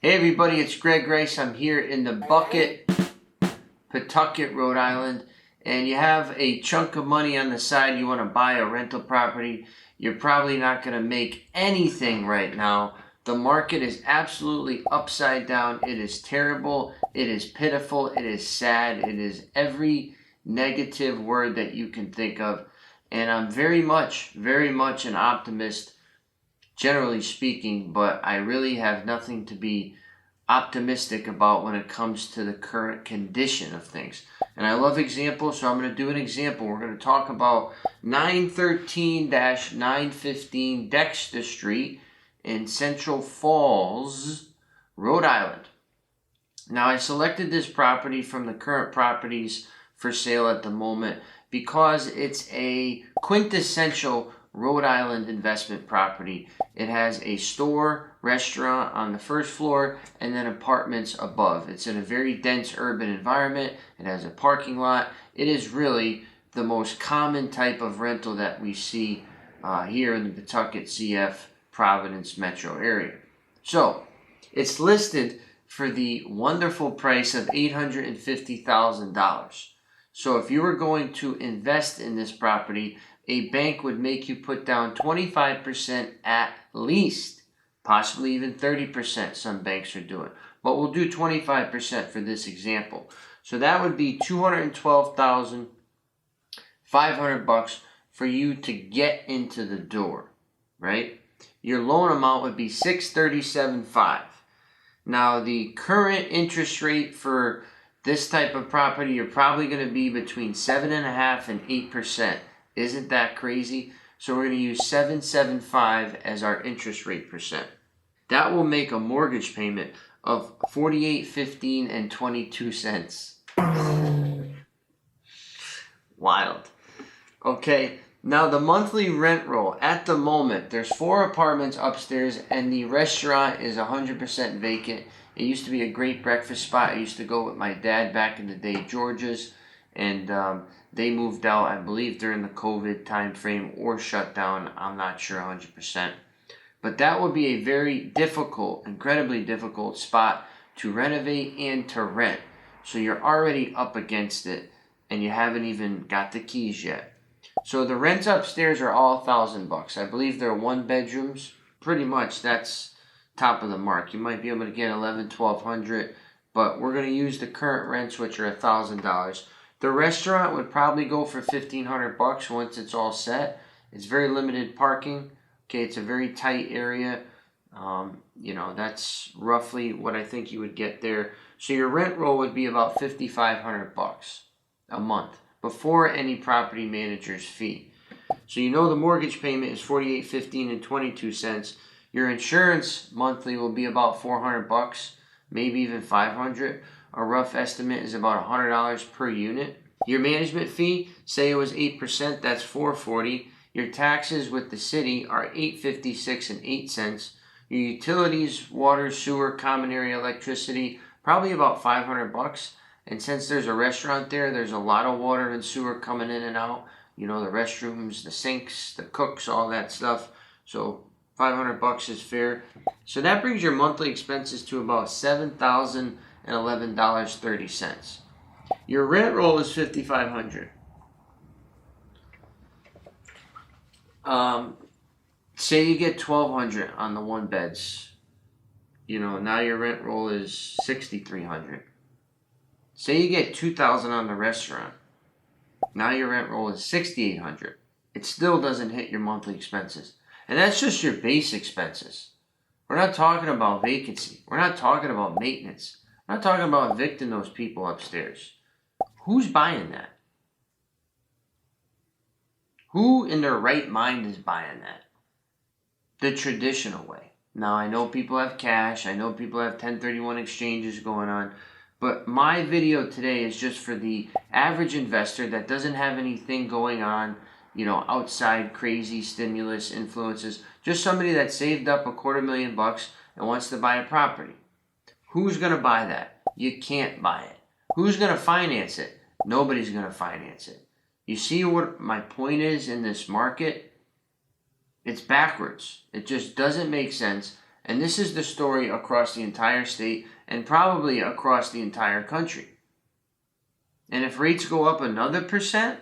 Hey everybody, it's Greg Rice. I'm here in the Bucket, Pawtucket, Rhode Island, and you have a chunk of money on the side. You want to buy a rental property. You're probably not going to make anything right now. The market is absolutely upside down. It is terrible. It is pitiful. It is sad. It is every negative word that you can think of. And I'm very much an optimist, generally speaking, but I really have nothing to be optimistic about when it comes to the current condition of things. And I love examples, so I'm going to do an example. We're going to talk about 913-915 Dexter Street in Central Falls, Rhode Island. Now, I selected this property from the current properties for sale at the moment because it's a quintessential Rhode Island investment property. It has a store, restaurant on the first floor, and then apartments above. It's in a very dense urban environment. It has a parking lot. It is really the most common type of rental that we see here in the Pawtucket, CF, Providence metro area. So, it's listed for the wonderful price of $850,000. So if you were going to invest in this property, a bank would make you put down 25% at least, possibly even 30% some banks are doing. But we'll do 25% for this example. So that would be $212,500 for you to get into the door, right? Your loan amount would be $637,500. Now the current interest rate for this type of property, you're probably going to be between 7.5% and 8%. Isn't that crazy? So we're going to use 775 as our interest rate percent. That will make a mortgage payment of $48.15 and 22 cents. Wild. Okay, now the monthly rent roll. At the moment, there's 4 apartments upstairs and the restaurant is 100% vacant. It used to be a great breakfast spot. I used to go with my dad back in the day, George's, and they moved out, I believe, during the COVID time frame or shut down. I'm not sure 100%. But that would be a very difficult, incredibly difficult spot to renovate and to rent. So you're already up against it and you haven't even got the keys yet. So the rents upstairs are all $1,000. I believe they're 1 bedrooms. Pretty much that's top of the mark. You might be able to get $1,100-1,200, but we're going to use the current rents, which are $1,000. The restaurant would probably go for $1,500 once it's all set. It's very limited parking. Okay, it's a very tight area. That's roughly what I think you would get there. So your rent roll would be about $5,500 a month before any property manager's fee. So the mortgage payment is $48.15 and 22 cents. Your insurance monthly will be about $400, maybe even $500. A rough estimate is about $100 per unit. Your management fee, say it was 8%, that's $440. Your taxes with the city are $8.56 and 8 cents. Your utilities, water, sewer, common area electricity, probably about $500. And since there's a restaurant there, there's a lot of water and sewer coming in and out. The restrooms, the sinks, the cooks, all that stuff. So $500 is fair. So that brings your monthly expenses to about $7,011.30. Your rent roll is $5,500. Say you get $1,200 on the 1 beds. Now your rent roll is $6,300. Say you get $2,000 on the restaurant. Now your rent roll is $6,800. It still doesn't hit your monthly expenses. And that's just your base expenses. We're not talking about vacancy. We're not talking about maintenance. We're not talking about evicting those people upstairs. Who's buying that? Who in their right mind is buying that? The traditional way. Now, I know people have cash. I know people have 1031 exchanges going on. But my video today is just for the average investor that doesn't have anything going on, outside crazy stimulus influences. Just somebody that saved up $250,000 and wants to buy a property. Who's going to buy that? You can't buy it. Who's going to finance it? Nobody's going to finance it. You see what my point is in this market? It's backwards. It just doesn't make sense. And this is the story across the entire state and probably across the entire country. And if rates go up another percent,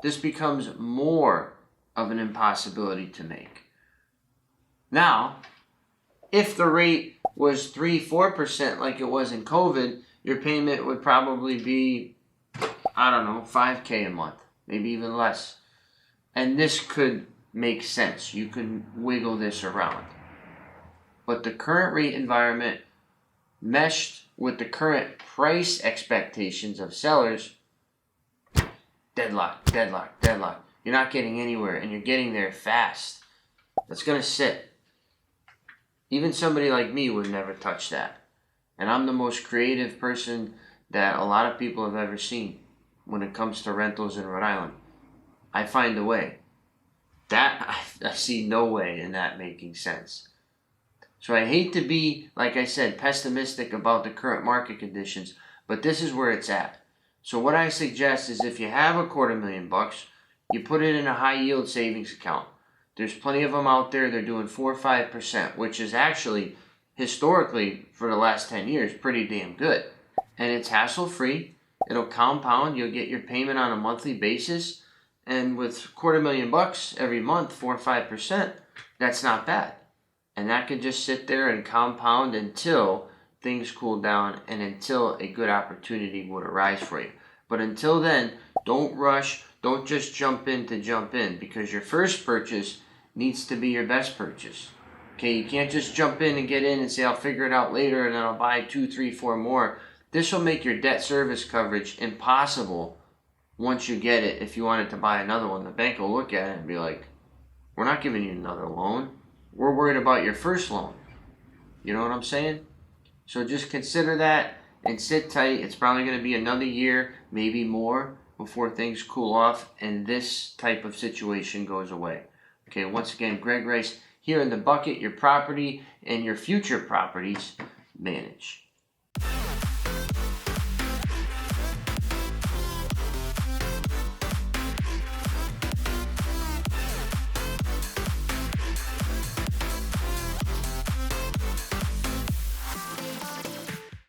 this becomes more of an impossibility to make. Now, if the rate was 3-4% like it was in COVID, your payment would probably be, I don't know, $5,000 a month, maybe even less. And this could make sense. You can wiggle this around. But the current rate environment meshed with the current price expectations of sellers, deadlock. You're not getting anywhere, and you're getting there fast. That's going to sit. Even somebody like me would never touch that. And I'm the most creative person that a lot of people have ever seen when it comes to rentals in Rhode Island. I find a way. That, I see no way in that making sense. So I hate to be, like I said, pessimistic about the current market conditions, but this is where it's at. So what I suggest is if you have $250,000, you put it in a high yield savings account. There's plenty of them out there. They're doing 4 or 5%, which is actually, historically, for the last 10 years, pretty damn good. And it's hassle-free. It'll compound. You'll get your payment on a monthly basis. And with $250,000 every month, 4 or 5%, that's not bad. And that could just sit there and compound until things cool down and until a good opportunity would arise for you. But until then, don't rush. Don't just jump in, because your first purchase needs to be your best purchase. Okay, you can't just jump in and get in and say, I'll figure it out later and then I'll buy 2, 3, 4 more. This will make your debt service coverage impossible once you get it. If you wanted to buy another one, the bank will look at it and be like, we're not giving you another loan. We're worried about your first loan. You know what I'm saying? So just consider that and sit tight. It's probably going to be another year, maybe more, before things cool off and this type of situation goes away. Okay, once again, Greg Rice here in the bucket, your property and your future properties manage.